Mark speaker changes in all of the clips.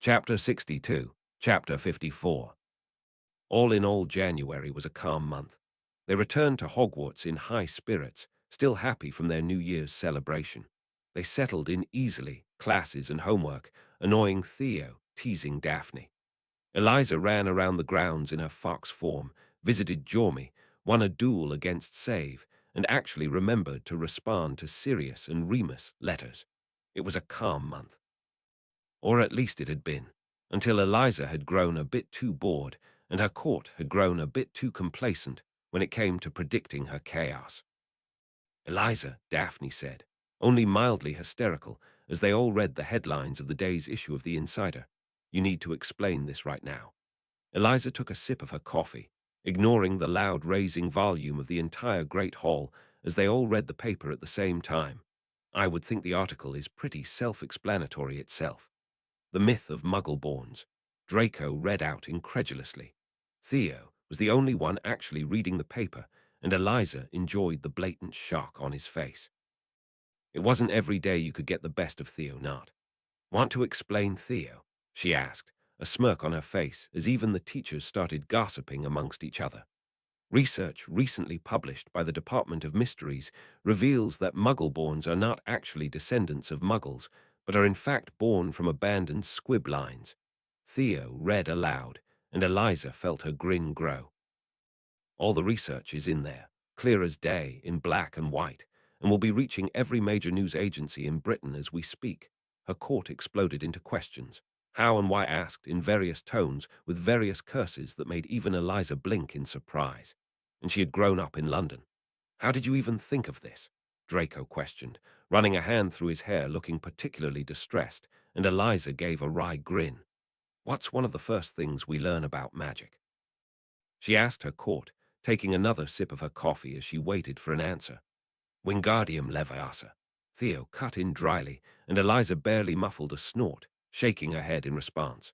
Speaker 1: Chapter 62, Chapter 54. All in all, January was a calm month. They returned to Hogwarts in high spirits, still happy from their New Year's celebration. They settled in easily, classes and homework, annoying Theo, teasing Daphne. Eliza ran around the grounds in her fox form, visited Jormy, won a duel against Save, and actually remembered to respond to Sirius and Remus letters. It was a calm month. Or at least it had been, until Eliza had grown a bit too bored and her court had grown a bit too complacent when it came to predicting her chaos. "Eliza," Daphne said, only mildly hysterical, as they all read the headlines of the day's issue of The Insider. "You need to explain this right now." Eliza took a sip of her coffee, ignoring the loud raising volume of the entire Great Hall as they all read the paper at the same time. "I would think the article is pretty self-explanatory itself. The myth of Muggle-borns," Draco read out incredulously. Theo was the only one actually reading the paper, and Eliza enjoyed the blatant shock on his face. It wasn't every day you could get the best of Theo not. "Want to explain Theo?" she asked, a smirk on her face as even the teachers started gossiping amongst each other. "Research recently published by the Department of Mysteries reveals that Muggle-borns are not actually descendants of Muggles, but are in fact born from abandoned squib lines." Theo read aloud, and Eliza felt her grin grow. "All the research is in there, clear as day, in black and white, and will be reaching every major news agency in Britain as we speak." Her court exploded into questions, how and why asked in various tones with various curses that made even Eliza blink in surprise. And she had grown up in London. "How did you even think of this?" Draco questioned, running a hand through his hair, looking particularly distressed, and Eliza gave a wry grin. "What's one of the first things we learn about magic?" she asked her court, taking another sip of her coffee as she waited for an answer. "Wingardium Leviosa." Theo cut in dryly, and Eliza barely muffled a snort, shaking her head in response.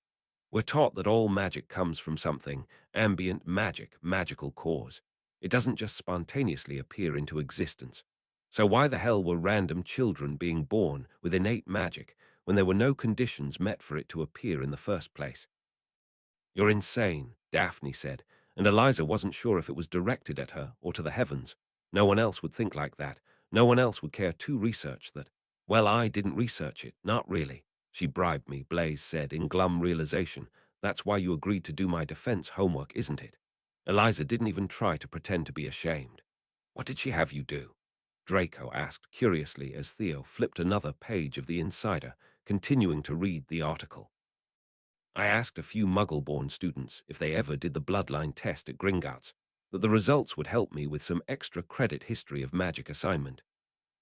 Speaker 1: "We're taught that all magic comes from something, ambient magic, magical cause. It doesn't just spontaneously appear into existence. So why the hell were random children being born with innate magic when there were no conditions met for it to appear in the first place?" "You're insane," Daphne said, and Eliza wasn't sure if it was directed at her or to the heavens. No one else would think like that. No one else would care to research that. "Well, I didn't research it, not really. She bribed me," Blaze said in glum realization. "That's why you agreed to do my defense homework, isn't it?" Eliza didn't even try to pretend to be ashamed. "What did she have you do?" Draco asked curiously as Theo flipped another page of The Insider, continuing to read the article. "I asked a few Muggle-born students if they ever did the bloodline test at Gringotts, that the results would help me with some extra credit history of magic assignment.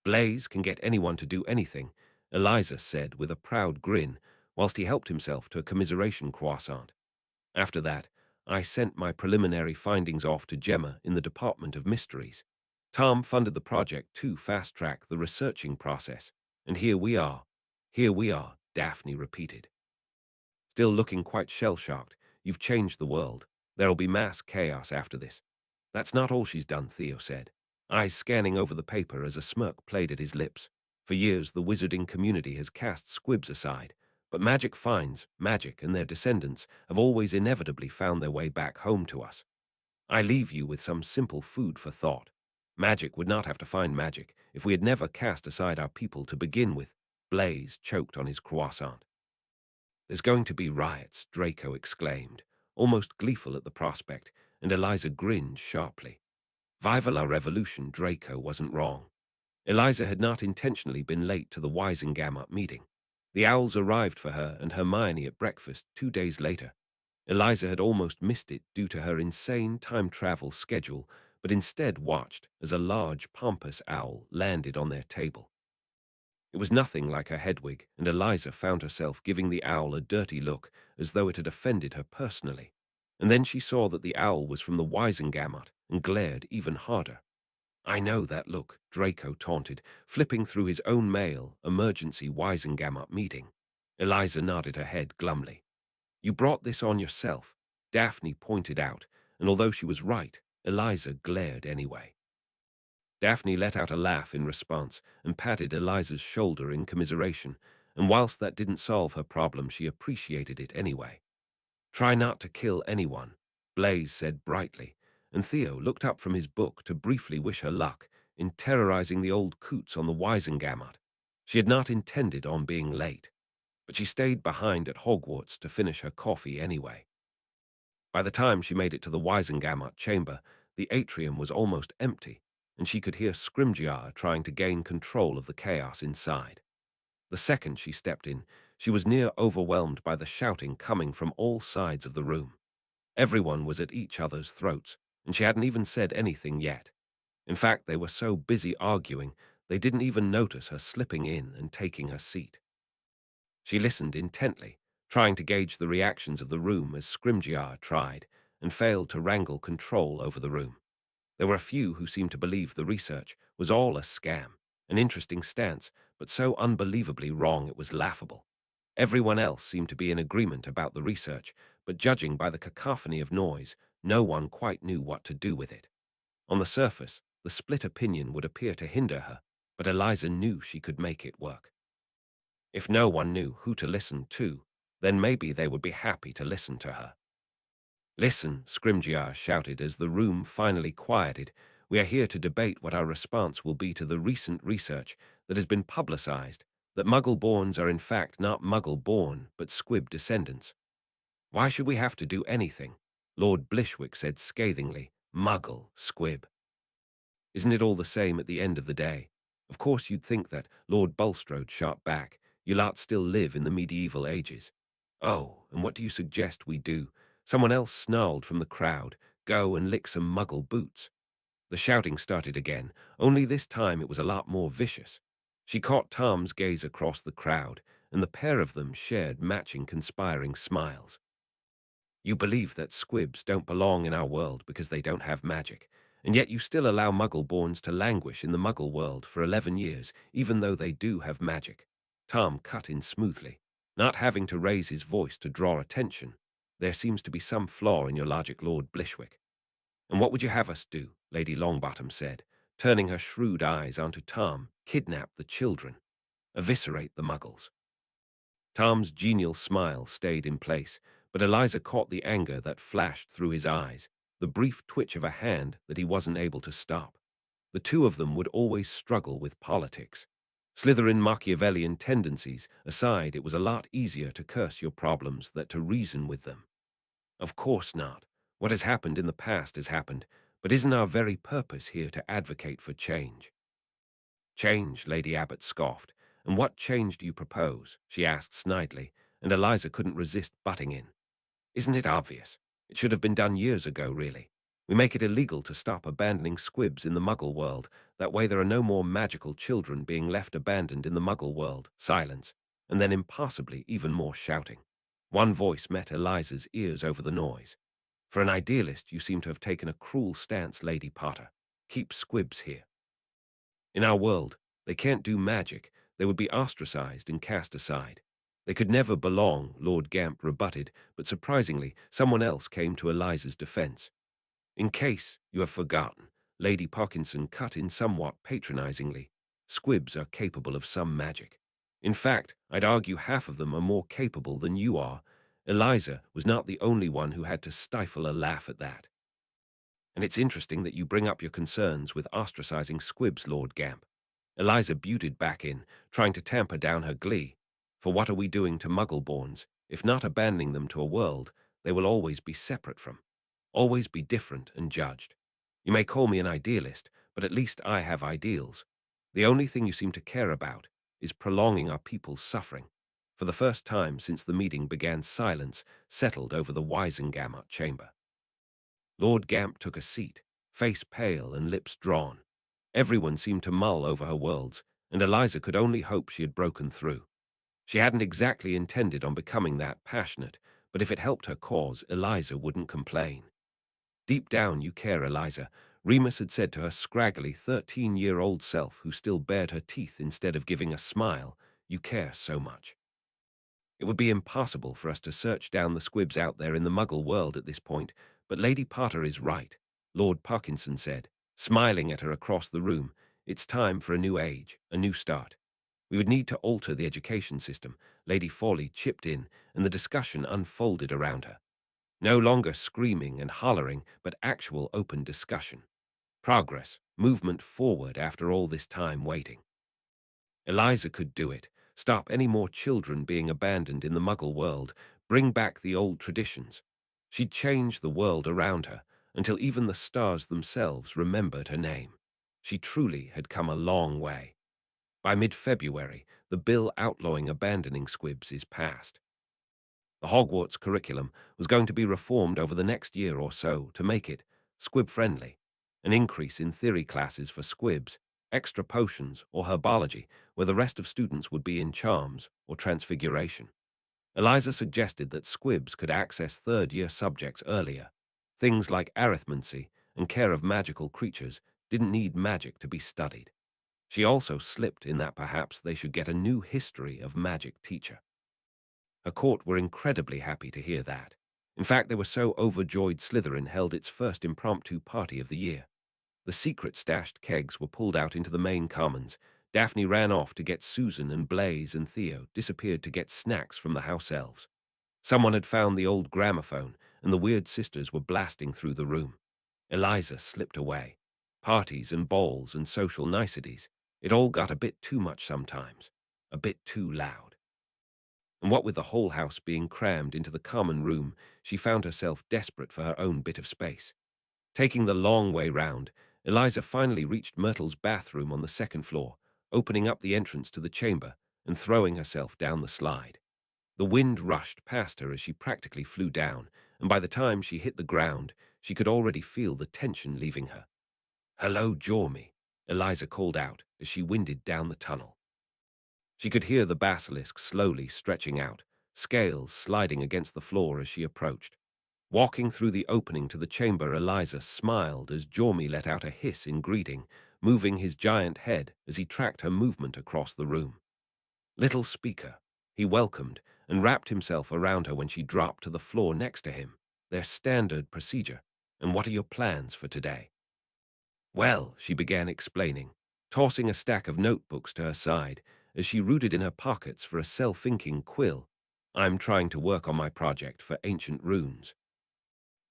Speaker 1: Blaze can get anyone to do anything," Eliza said with a proud grin, whilst he helped himself to a commiseration croissant. "After that, I sent my preliminary findings off to Gemma in the Department of Mysteries. Tom funded the project to fast-track the researching process, and here we are." "Here we are," Daphne repeated, still looking quite shell-shocked. "You've changed the world. There'll be mass chaos after this." "That's not all she's done," Theo said, eyes scanning over the paper as a smirk played at his lips. "For years, the wizarding community has cast squibs aside, but magic finds, magic and their descendants have always inevitably found their way back home to us. I leave you with some simple food for thought. Magic would not have to find magic if we had never cast aside our people to begin with." Blaze choked on his croissant. "There's going to be riots," Draco exclaimed, almost gleeful at the prospect, and Eliza grinned sharply. Viva la Revolution, Draco wasn't wrong. Eliza had not intentionally been late to the Wisengamot meeting. The owls arrived for her and Hermione at breakfast 2 days later. Eliza had almost missed it due to her insane time travel schedule, but instead watched as a large, pompous owl landed on their table. It was nothing like her Hedwig, and Eliza found herself giving the owl a dirty look as though it had offended her personally. And then she saw that the owl was from the Wisengamot and glared even harder. "I know that look," Draco taunted, flipping through his own mail, emergency Wisengamot meeting. Eliza nodded her head glumly. "You brought this on yourself," Daphne pointed out, and although she was right, Eliza glared anyway. Daphne let out a laugh in response and patted Eliza's shoulder in commiseration, and whilst that didn't solve her problem, she appreciated it anyway. "Try not to kill anyone," Blaze said brightly, and Theo looked up from his book to briefly wish her luck in terrorizing the old coots on the Wisengamot. She had not intended on being late, but she stayed behind at Hogwarts to finish her coffee anyway. By the time she made it to the Wisengamot chamber, the atrium was almost empty, and she could hear Scrimgeour trying to gain control of the chaos inside. The second she stepped in, she was near overwhelmed by the shouting coming from all sides of the room. Everyone was at each other's throats, and she hadn't even said anything yet. In fact, they were so busy arguing, they didn't even notice her slipping in and taking her seat. She listened intently, trying to gauge the reactions of the room as Scrimgeour tried, and failed to wrangle control over the room. There were a few who seemed to believe the research was all a scam, an interesting stance, but so unbelievably wrong it was laughable. Everyone else seemed to be in agreement about the research, but judging by the cacophony of noise, no one quite knew what to do with it. On the surface, the split opinion would appear to hinder her, but Eliza knew she could make it work. If no one knew who to listen to, then maybe they would be happy to listen to her. "Listen," Scrimgeour shouted as the room finally quieted. "We are here to debate what our response will be to the recent research that has been publicized, that Muggle-borns are in fact not Muggle-born, but Squib descendants." "Why should we have to do anything?" Lord Blishwick said scathingly. "Muggle, Squib. Isn't it all the same at the end of the day?" "Of course you'd think that," Lord Bulstrode shot back. "You lot still live in the medieval ages." "Oh, and what do you suggest we do?" Someone else snarled from the crowd. "Go and lick some Muggle boots." The shouting started again, only this time it was a lot more vicious. She caught Tom's gaze across the crowd, and the pair of them shared matching conspiring smiles. "You believe that squibs don't belong in our world because they don't have magic, and yet you still allow Muggle-borns to languish in the Muggle world for 11 years, even though they do have magic." Tom cut in smoothly, not having to raise his voice to draw attention. "There seems to be some flaw in your logic, Lord Blishwick." "And what would you have us do?" Lady Longbottom said, turning her shrewd eyes onto Tom. "Kidnap the children. Eviscerate the Muggles." Tom's genial smile stayed in place, but Eliza caught the anger that flashed through his eyes, the brief twitch of a hand that he wasn't able to stop. The two of them would always struggle with politics. Slytherin Machiavellian tendencies aside, it was a lot easier to curse your problems than to reason with them. "Of course not. What has happened in the past has happened, but isn't our very purpose here to advocate for change?" "Change," Lady Abbot scoffed. "And what change do you propose?" she asked snidely, and Eliza couldn't resist butting in. "Isn't it obvious? It should have been done years ago, really. We make it illegal to stop abandoning squibs in the Muggle world. That way there are no more magical children being left abandoned in the Muggle world." Silence, and then impossibly even more shouting. One voice met Eliza's ears over the noise. "For an idealist, you seem to have taken a cruel stance, Lady Potter. Keep squibs here. In our world, they can't do magic. They would be ostracized and cast aside. They could never belong," Lord Gamp rebutted, but surprisingly, someone else came to Eliza's defense. "In case you have forgotten," Lady Parkinson cut in somewhat patronizingly, "squibs are capable of some magic. In fact, I'd argue half of them are more capable than you are." Eliza was not the only one who had to stifle a laugh at that. "And it's interesting that you bring up your concerns with ostracizing squibs, Lord Gamp." Eliza buted back in, trying to tamper down her glee. "For what are we doing to Muggle-borns? If not abandoning them to a world, they will always be separate from, always be different and judged. You may call me an idealist, but at least I have ideals. The only thing you seem to care about is prolonging our people's suffering." For the first time since the meeting began, silence settled over the Wisengamot chamber. Lord Gamp took a seat, face pale and lips drawn. Everyone seemed to mull over her worlds, and Eliza could only hope she had broken through. She hadn't exactly intended on becoming that passionate, but if it helped her cause, Eliza wouldn't complain. "Deep down you care, Eliza," Remus had said to her scraggly 13-year-old self who still bared her teeth instead of giving a smile. "You care so much. It would be impossible for us to search down the squibs out there in the Muggle world at this point, but Lady Potter is right," Lord Parkinson said, smiling at her across the room. "It's time for a new age, a new start. We would need to alter the education system. Lady Fawley chipped in, and the discussion unfolded around her. No longer screaming and hollering, but actual open discussion. Progress, movement forward after all this time waiting. Eliza could do it. Stop any more children being abandoned in the Muggle world. Bring back the old traditions. She'd change the world around her until even the stars themselves remembered her name. She truly had come a long way. By mid-February, the bill outlawing abandoning squibs is passed. The Hogwarts curriculum was going to be reformed over the next year or so to make it squib-friendly. An increase in theory classes for squibs, extra potions, or herbology, where the rest of students would be in charms or transfiguration. Eliza suggested that squibs could access third-year subjects earlier. Things like arithmancy and care of magical creatures didn't need magic to be studied. She also slipped in that perhaps they should get a new history of magic teacher. Her court were incredibly happy to hear that. In fact, they were so overjoyed Slytherin held its first impromptu party of the year. The secret stashed kegs were pulled out into the main commons. Daphne ran off to get Susan, and Blaise and Theo disappeared to get snacks from the house elves. Someone had found the old gramophone, and the weird sisters were blasting through the room. Eliza slipped away. Parties and balls and social niceties. It all got a bit too much sometimes. A bit too loud. And what with the whole house being crammed into the common room, she found herself desperate for her own bit of space. Taking the long way round, Eliza finally reached Myrtle's bathroom on the second floor, opening up the entrance to the chamber and throwing herself down the slide. The wind rushed past her as she practically flew down, and by the time she hit the ground, she could already feel the tension leaving her. "Hello, Jormy," Eliza called out as she winded down the tunnel. She could hear the basilisk slowly stretching out, scales sliding against the floor as she approached. Walking through the opening to the chamber, Eliza smiled as Jormy let out a hiss in greeting, moving his giant head as he tracked her movement across the room. "Little speaker," he welcomed and wrapped himself around her when she dropped to the floor next to him. Their standard procedure. "And what are your plans for today?" "Well," she began explaining, tossing a stack of notebooks to her side as she rooted in her pockets for a self-inking quill. "I'm trying to work on my project for ancient runes.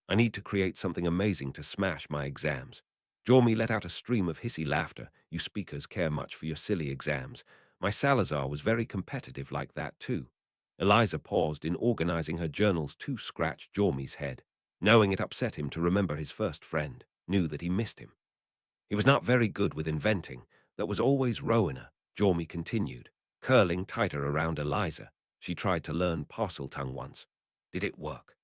Speaker 1: I need to create something amazing to smash my exams." Jormy let out a stream of hissy laughter. "You speakers care much for your silly exams. My Salazar was very competitive like that too." Eliza paused in organizing her journals to scratch Jormy's head. Knowing it upset him to remember his first friend, knew that he missed him. "He was not very good with inventing. That was always Rowena," Jormy continued, curling tighter around Eliza. "She tried to learn parcel tongue once. Did it work?"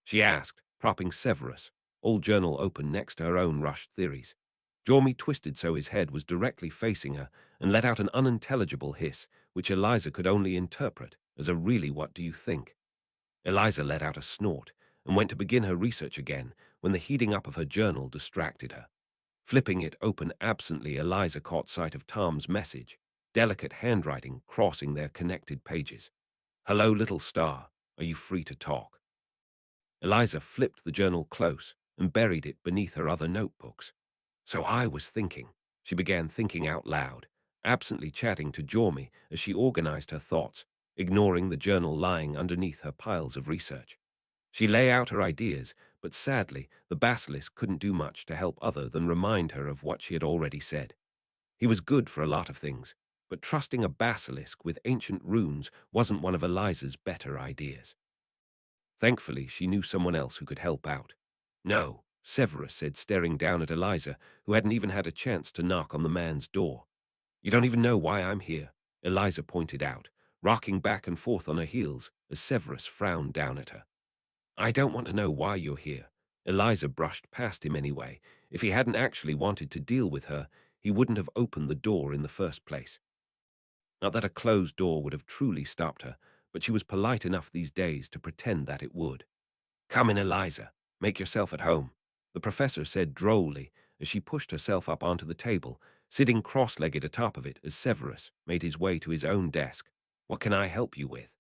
Speaker 1: she asked, propping Severus, old journal open next to her own rushed theories. Jormy twisted so his head was directly facing her and let out an unintelligible hiss, which Eliza could only interpret as a "really, what do you think?" Eliza let out a snort and went to begin her research again when the heating up of her journal distracted her. Flipping it open absently, Eliza caught sight of Tom's message, delicate handwriting crossing their connected pages. "Hello, little star. Are you free to talk?" Eliza flipped the journal close and buried it beneath her other notebooks. "So I was thinking," she began thinking out loud, absently chatting to Jormy as she organized her thoughts, ignoring the journal lying underneath her piles of research. She lay out her ideas, but sadly, the basilisk couldn't do much to help other than remind her of what she had already said. He was good for a lot of things, but trusting a basilisk with ancient runes wasn't one of Eliza's better ideas. Thankfully, she knew someone else who could help out. "No," Severus said, staring down at Eliza, who hadn't even had a chance to knock on the man's door. "You don't even know why I'm here," Eliza pointed out, rocking back and forth on her heels as Severus frowned down at her. "I don't want to know why you're here." Eliza brushed past him anyway. If he hadn't actually wanted to deal with her, he wouldn't have opened the door in the first place. Not that a closed door would have truly stopped her, but she was polite enough these days to pretend that it would. "Come in, Eliza. Make yourself at home," the professor said drolly as she pushed herself up onto the table, sitting cross-legged atop of it as Severus made his way to his own desk. "What can I help you with?"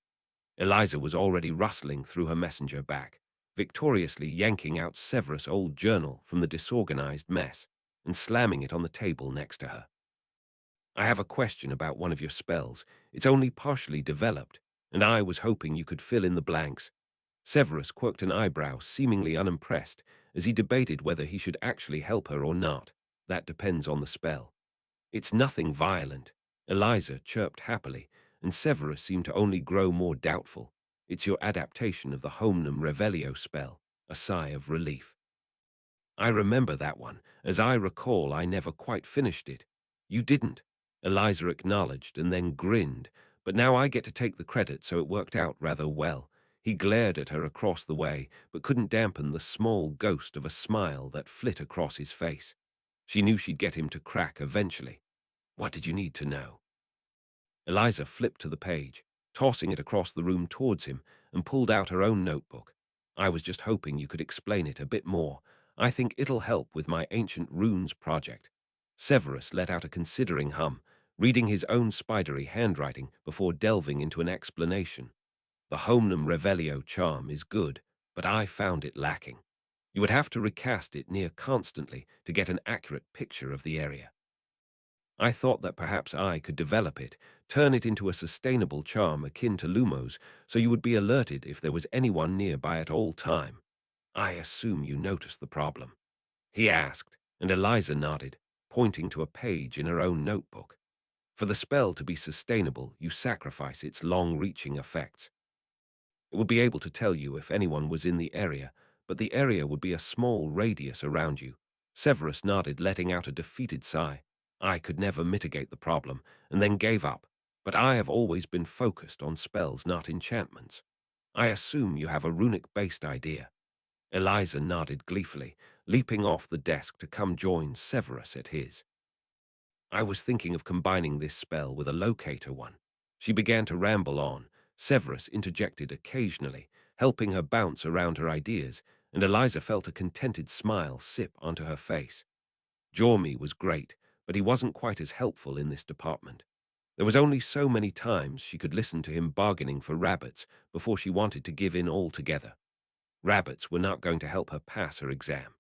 Speaker 1: Eliza was already rustling through her messenger bag, victoriously yanking out Severus' old journal from the disorganized mess and slamming it on the table next to her. I have a question about one of your spells. It's only partially developed, and I was hoping you could fill in the blanks. Severus quirked an eyebrow, seemingly unimpressed, as he debated whether he should actually help her or not. That depends on the spell. It's nothing violent. Eliza chirped happily, and Severus seemed to only grow more doubtful. It's your adaptation of the Homnum Revelio spell, a sigh of relief. I remember that one. As I recall, I never quite finished it. You didn't. Eliza acknowledged and then grinned, but now I get to take the credit, so it worked out rather well. He glared at her across the way, but couldn't dampen the small ghost of a smile that flit across his face. She knew she'd get him to crack eventually. What did you need to know? Eliza flipped to the page, tossing it across the room towards him, and pulled out her own notebook. I was just hoping you could explain it a bit more. I think it'll help with my ancient runes project. Severus let out a considering hum, reading his own spidery handwriting before delving into an explanation. The Homnum Revelio charm is good, but I found it lacking. You would have to recast it near constantly to get an accurate picture of the area. I thought that perhaps I could develop it, turn it into a sustainable charm akin to Lumos, so you would be alerted if there was anyone nearby at all time. I assume you noticed the problem. He asked, and Eliza nodded, pointing to a page in her own notebook. For the spell to be sustainable, you sacrifice its long-reaching effects. It would be able to tell you if anyone was in the area, but the area would be a small radius around you. Severus nodded, letting out a defeated sigh. I could never mitigate the problem, and then gave up, but I have always been focused on spells, not enchantments. I assume you have a runic-based idea. Eliza nodded gleefully, leaping off the desk to come join Severus at his. I was thinking of combining this spell with a locator one. She began to ramble on. Severus interjected occasionally, helping her bounce around her ideas, and Eliza felt a contented smile sip onto her face. Jormy was great, but he wasn't quite as helpful in this department. There was only so many times she could listen to him bargaining for rabbits before she wanted to give in altogether. Rabbits were not going to help her pass her exam.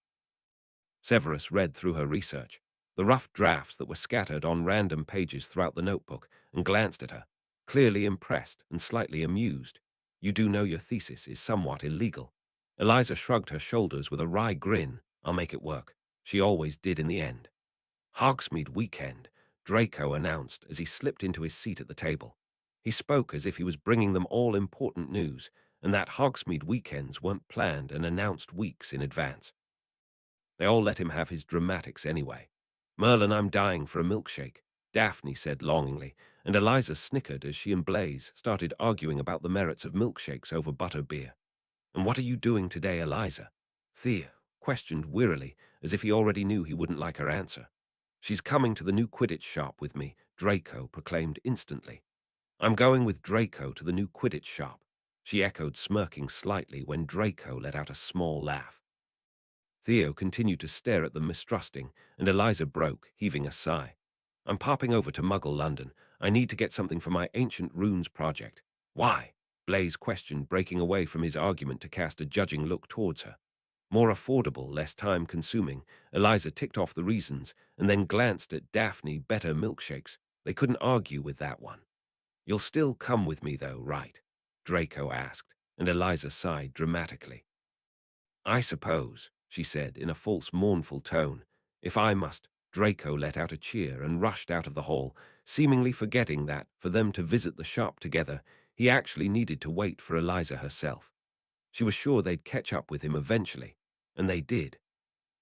Speaker 1: Severus read through her research, the rough drafts that were scattered on random pages throughout the notebook, and glanced at her, clearly impressed and slightly amused. You do know your thesis is somewhat illegal. Eliza shrugged her shoulders with a wry grin. I'll make it work. She always did in the end. Hogsmeade weekend, Draco announced as he slipped into his seat at the table. He spoke as if he was bringing them all important news, and that Hogsmeade weekends weren't planned and announced weeks in advance. They all let him have his dramatics anyway. Merlin, I'm dying for a milkshake, Daphne said longingly, and Eliza snickered as she and Blaze started arguing about the merits of milkshakes over butterbeer. And what are you doing today, Eliza? Thea questioned wearily, as if he already knew he wouldn't like her answer. She's coming to the new Quidditch shop with me, Draco proclaimed instantly. I'm going with Draco to the new Quidditch shop, she echoed, smirking slightly when Draco let out a small laugh. Theo continued to stare at them mistrusting, and Eliza broke, heaving a sigh. I'm popping over to Muggle London. I need to get something for my ancient runes project. Why? Blaze questioned, breaking away from his argument to cast a judging look towards her. More affordable, less time-consuming. Eliza ticked off the reasons, and then glanced at Daphne. Better milkshakes. They couldn't argue with that one. You'll still come with me, though, right? Draco asked, and Eliza sighed dramatically. I suppose, she said in a false mournful tone. If I must. Draco let out a cheer and rushed out of the hall, seemingly forgetting that, for them to visit the shop together, he actually needed to wait for Eliza herself. She was sure they'd catch up with him eventually, and they did.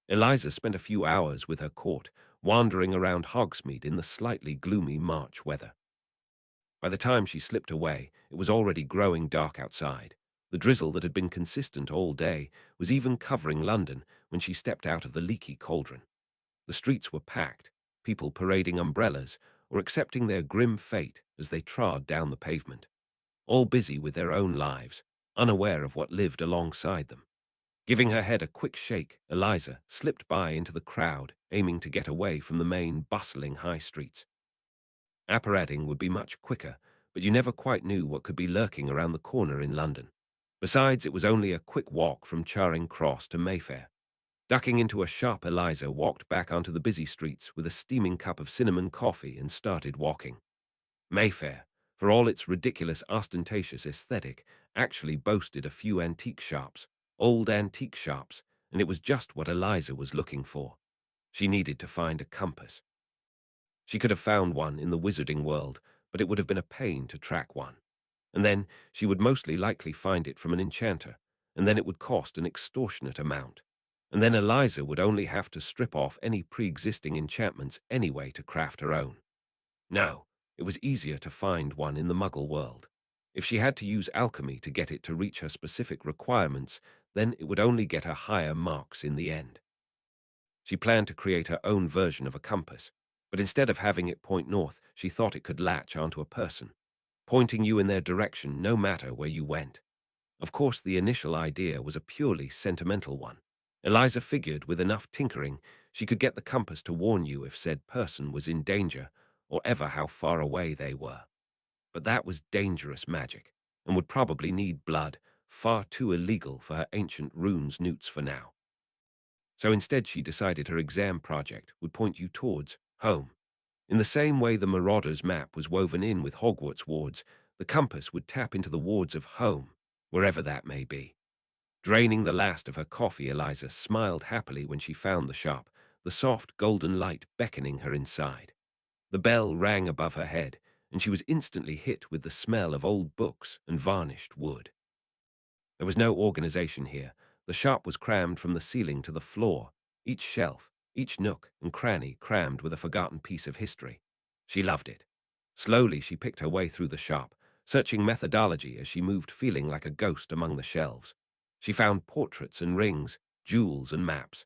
Speaker 1: Eliza spent a few hours with her court, wandering around Hogsmeade in the slightly gloomy March weather. By the time she slipped away, it was already growing dark outside. The drizzle that had been consistent all day was even covering London when she stepped out of the leaky cauldron. The streets were packed, people parading umbrellas or accepting their grim fate as they trod down the pavement, all busy with their own lives, unaware of what lived alongside them. Giving her head a quick shake, Eliza slipped by into the crowd, aiming to get away from the main bustling high streets. Apparating would be much quicker, but you never quite knew what could be lurking around the corner in London. Besides, it was only a quick walk from Charing Cross to Mayfair. Ducking into a shop, Eliza walked back onto the busy streets with a steaming cup of cinnamon coffee and started walking. Mayfair, for all its ridiculous ostentatious aesthetic, actually boasted a few antique shops, old antique shops, and it was just what Eliza was looking for. She needed to find a compass. She could have found one in the wizarding world, but it would have been a pain to track one. And then she would mostly likely find it from an enchanter, and then it would cost an extortionate amount. And then Eliza would only have to strip off any pre-existing enchantments anyway to craft her own. No, it was easier to find one in the Muggle world. If she had to use alchemy to get it to reach her specific requirements, then it would only get her higher marks in the end. She planned to create her own version of a compass, but instead of having it point north, she thought it could latch onto a person, pointing you in their direction no matter where you went. Of course, the initial idea was a purely sentimental one. Eliza figured with enough tinkering, she could get the compass to warn you if said person was in danger, or ever how far away they were. But that was dangerous magic, and would probably need blood, far too illegal for her ancient runes newts for now. So instead she decided her exam project would point you towards home. In the same way the Marauder's map was woven in with Hogwarts wards, the compass would tap into the wards of home, wherever that may be. Draining the last of her coffee, Eliza smiled happily when she found the shop, the soft golden light beckoning her inside. The bell rang above her head, and she was instantly hit with the smell of old books and varnished wood. There was no organization here. The shop was crammed from the ceiling to the floor, each shelf, each nook and cranny crammed with a forgotten piece of history. She loved it. Slowly she picked her way through the shop, searching methodology as she moved, feeling like a ghost among the shelves. She found portraits and rings, jewels and maps.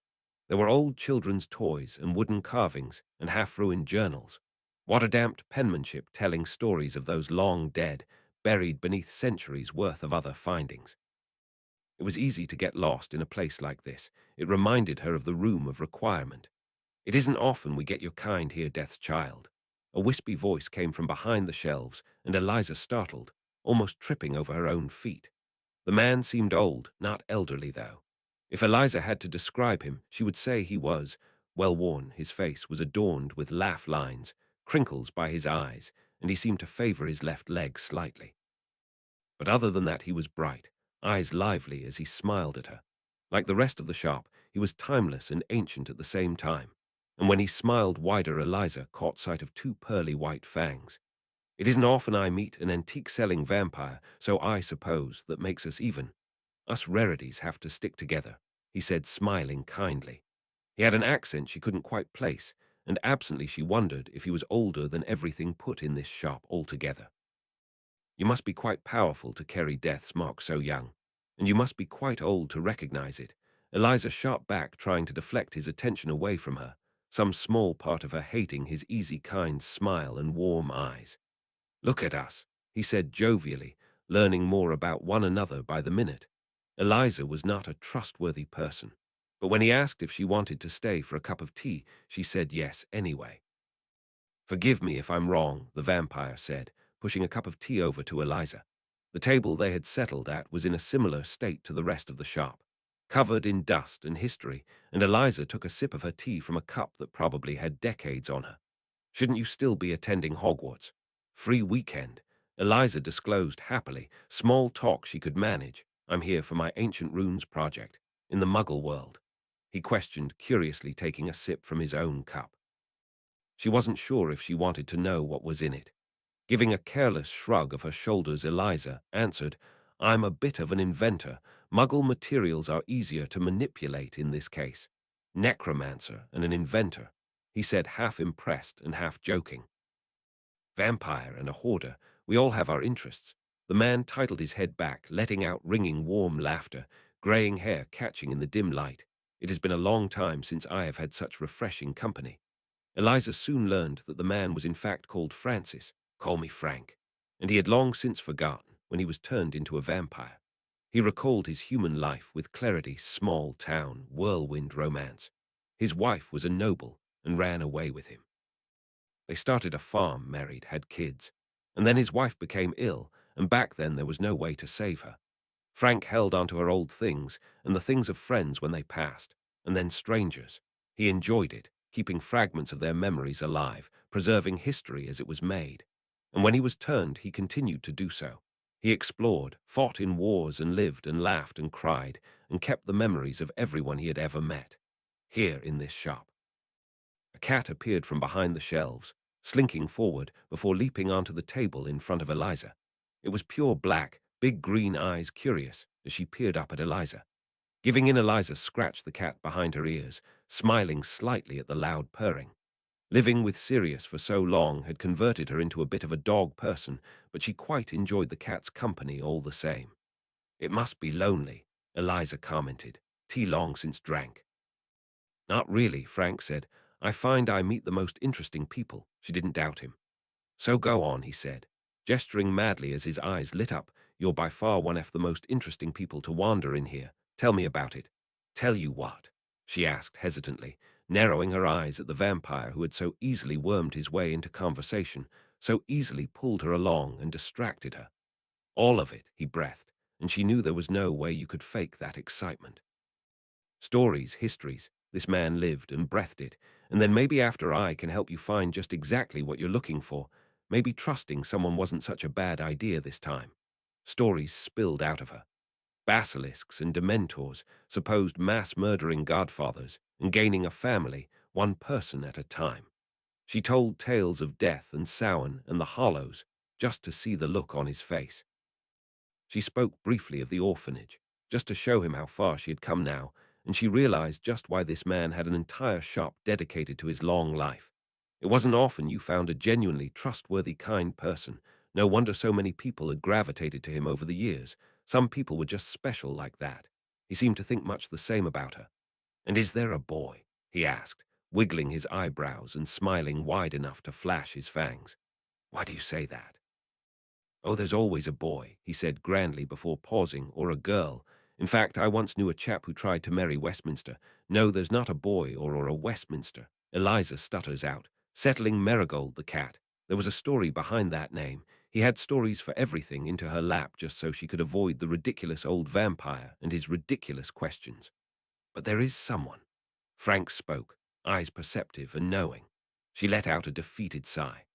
Speaker 1: There were old children's toys and wooden carvings and half-ruined journals. Water-damped penmanship telling stories of those long dead, buried beneath centuries' worth of other findings. It was easy to get lost in a place like this. It reminded her of the room of requirement. It isn't often we get your kind here, Death's Child. A wispy voice came from behind the shelves, and Eliza startled, almost tripping over her own feet. The man seemed old, not elderly, though. If Eliza had to describe him, she would say he was well-worn. His face was adorned with laugh lines, crinkles by his eyes, and he seemed to favor his left leg slightly. But other than that, he was bright, eyes lively as he smiled at her. Like the rest of the shop, he was timeless and ancient at the same time. And when he smiled wider, Eliza caught sight of two pearly white fangs. It isn't often I meet an antique-selling vampire, so I suppose that makes us even. Us rarities have to stick together, he said, smiling kindly. He had an accent she couldn't quite place, and absently she wondered if he was older than everything put in this shop altogether. You must be quite powerful to carry death's mark so young, and you must be quite old to recognize it. Eliza shot back, trying to deflect his attention away from her, some small part of her hating his easy, kind smile and warm eyes. Look at us, he said jovially, learning more about one another by the minute. Eliza was not a trustworthy person, but when he asked if she wanted to stay for a cup of tea, she said yes anyway. Forgive me if I'm wrong, the vampire said, pushing a cup of tea over to Eliza. The table they had settled at was in a similar state to the rest of the shop, covered in dust and history, and Eliza took a sip of her tea from a cup that probably had decades on her. Shouldn't you still be attending Hogwarts? Free weekend, Eliza disclosed happily. Small talk she could manage. I'm here for my ancient runes project. In the Muggle world, he questioned, curiously taking a sip from his own cup. She wasn't sure if she wanted to know what was in it. Giving a careless shrug of her shoulders, Eliza answered, I'm a bit of an inventor. Muggle materials are easier to manipulate in this case. Necromancer and an inventor, he said, half impressed and half joking. Vampire and a hoarder, we all have our interests. The man titled his head back, letting out ringing warm laughter, graying hair catching in the dim light. It has been a long time since I have had such refreshing company. Eliza soon learned that the man was in fact called Francis, call me Frank, and he had long since forgotten when he was turned into a vampire. He recalled his human life with clarity, small town, whirlwind romance. His wife was a noble and ran away with him. They started a farm, married, had kids, and then his wife became ill, and back then there was no way to save her. Frank held onto her old things and the things of friends when they passed, and then strangers. He enjoyed it, keeping fragments of their memories alive, preserving history as it was made. And when he was turned, he continued to do so. He explored, fought in wars, and lived and laughed and cried, and kept the memories of everyone he had ever met. Here in this shop. A cat appeared from behind the shelves, slinking forward before leaping onto the table in front of Eliza. It was pure black, big green eyes curious as she peered up at Eliza. Giving in, Eliza scratched the cat behind her ears, smiling slightly at the loud purring. Living with Sirius for so long had converted her into a bit of a dog person, but she quite enjoyed the cat's company all the same. It must be lonely, Eliza commented. Tea long since drank. Not really, Frank said. I find I meet the most interesting people. She didn't doubt him. So go on, he said, gesturing madly as his eyes lit up. You're by far one of the most interesting people to wander in here. Tell me about it. Tell you what? She asked hesitantly, narrowing her eyes at the vampire who had so easily wormed his way into conversation, so easily pulled her along and distracted her. All of it, he breathed, and she knew there was no way you could fake that excitement. Stories, histories, this man lived and breathed it, and then maybe after I can help you find just exactly what you're looking for, maybe trusting someone wasn't such a bad idea this time. Stories spilled out of her. Basilisks and dementors, supposed mass-murdering godfathers, and gaining a family, one person at a time. She told tales of death and Samhain and the Hollows, just to see the look on his face. She spoke briefly of the orphanage, just to show him how far she had come now, and she realized just why this man had an entire shop dedicated to his long life. It wasn't often you found a genuinely trustworthy, kind person. No wonder so many people had gravitated to him over the years. Some people were just special like that. He seemed to think much the same about her. "And is there a boy?" he asked, wiggling his eyebrows and smiling wide enough to flash his fangs. "Why do you say that?" "Oh, there's always a boy," he said grandly before pausing, "or a girl. In fact, I once knew a chap who tried to marry Westminster. No, there's not a boy or a Westminster." Eliza stutters out, settling Marigold the cat. There was a story behind that name. He had stories for everything into her lap just so she could avoid the ridiculous old vampire and his ridiculous questions. "But there is someone." Frank spoke, eyes perceptive and knowing. She let out a defeated sigh.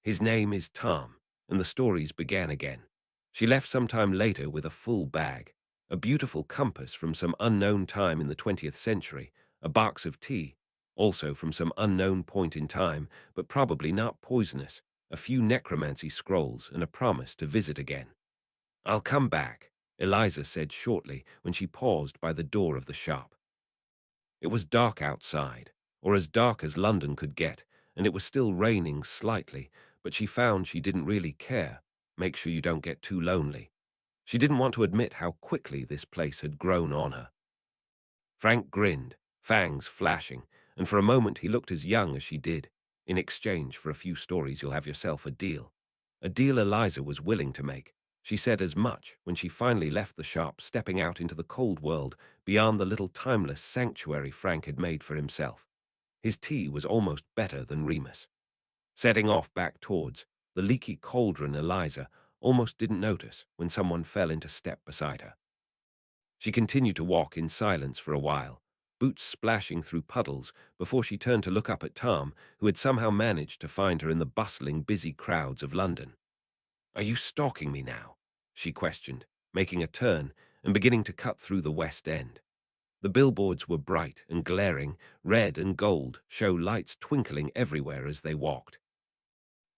Speaker 1: "His name is Tom," and the stories began again. She left some time later with a full bag, a beautiful compass from some unknown time in the 20th century, a box of tea, also from some unknown point in time, but probably not poisonous, a few necromancy scrolls, and a promise to visit again. "I'll come back," Eliza said shortly when she paused by the door of the shop. It was dark outside, or as dark as London could get, and it was still raining slightly, but she found she didn't really care. Make sure you don't get too lonely. She didn't want to admit how quickly this place had grown on her. Frank grinned, fangs flashing, and for a moment he looked as young as she did. In exchange for a few stories, you'll have yourself a deal. A deal Eliza was willing to make. She said as much when she finally left the shop, stepping out into the cold world beyond the little timeless sanctuary Frank had made for himself. His tea was almost better than Remus. Setting off back towards the leaky cauldron, Eliza almost didn't notice when someone fell into step beside her. She continued to walk in silence for a while, boots splashing through puddles, before she turned to look up at Tom, who had somehow managed to find her in the bustling, busy crowds of London. "Are you stalking me now?" she questioned, making a turn and beginning to cut through the West End. The billboards were bright and glaring, red and gold, show lights twinkling everywhere as they walked.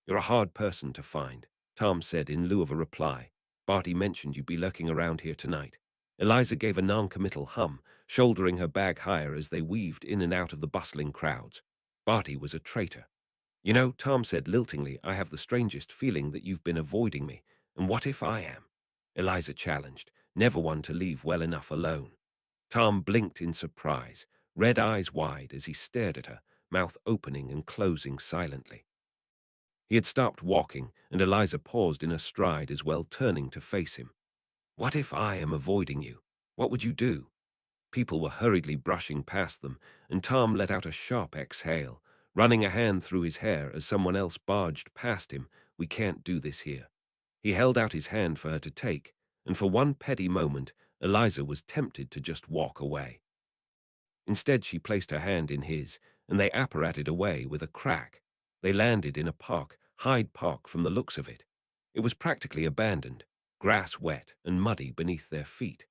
Speaker 1: "You're a hard person to find," Tom said in lieu of a reply. "Barty mentioned you'd be lurking around here tonight." Eliza gave a non-committal hum, shouldering her bag higher as they weaved in and out of the bustling crowds. Barty was a traitor. "You know," Tom said liltingly, "I have the strangest feeling that you've been avoiding me. And what if I am?" Eliza challenged, never one to leave well enough alone. Tom blinked in surprise, red eyes wide as he stared at her, mouth opening and closing silently. He had stopped walking, and Eliza paused in her stride as well, turning to face him. "What if I am avoiding you? What would you do?" People were hurriedly brushing past them, and Tom let out a sharp exhale, running a hand through his hair as someone else barged past him. "We can't do this here." He held out his hand for her to take, and for one petty moment, Eliza was tempted to just walk away. Instead, she placed her hand in his, and they apparated away with a crack. They landed in a park, Hyde Park from the looks of it. It was practically abandoned, grass wet and muddy beneath their feet.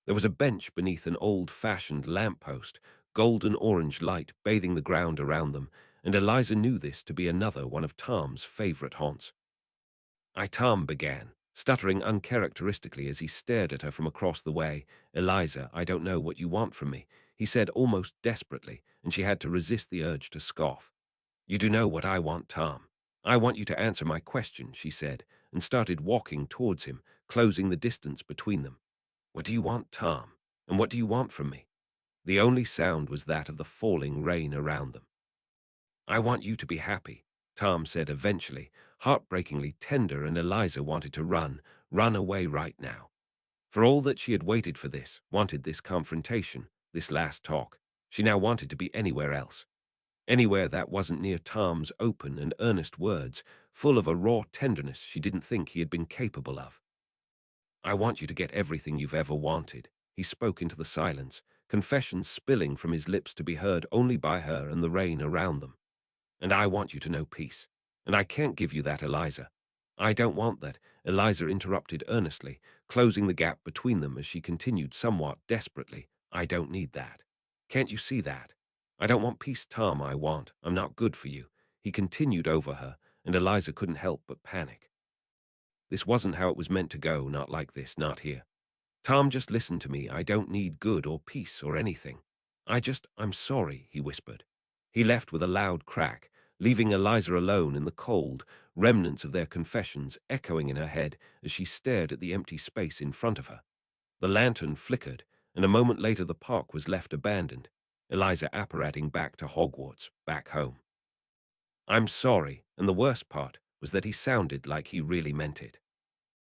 Speaker 1: There was a bench beneath an old-fashioned lamp-post, golden-orange light bathing the ground around them, and Eliza knew this to be another one of Tom's favorite haunts. Tom began, stuttering uncharacteristically as he stared at her from across the way. "Eliza, I don't know what you want from me," he said almost desperately, and she had to resist the urge to scoff. "You do know what I want, Tom. I want you to answer my question," she said, and started walking towards him, closing the distance between them. "What do you want, Tom? And what do you want from me?" The only sound was that of the falling rain around them. "I want you to be happy," Tom said eventually, heartbreakingly tender, and Eliza wanted to run away right now. For all that she had waited for this, wanted this confrontation, this last talk, she now wanted to be anywhere else. Anywhere that wasn't near Tom's open and earnest words, full of a raw tenderness she didn't think he had been capable of. "I want you to get everything you've ever wanted," he spoke into the silence, confessions spilling from his lips to be heard only by her and the rain around them. "And I want you to know peace. And I can't give you that, Eliza." "I don't want that," Eliza interrupted earnestly, closing the gap between them as she continued somewhat desperately. "I don't need that. Can't you see that? I don't want peace, Tom. I'm not good for you." He continued over her, and Eliza couldn't help but panic. This wasn't how it was meant to go, not like this, not here. "Tom, just listen to me. I don't need good or peace or anything. I'm sorry," he whispered. He left with a loud crack, leaving Eliza alone in the cold, remnants of their confessions echoing in her head as she stared at the empty space in front of her. The lantern flickered, and a moment later the park was left abandoned, Eliza apparating back to Hogwarts, back home. "I'm sorry," and the worst part was that he sounded like he really meant it.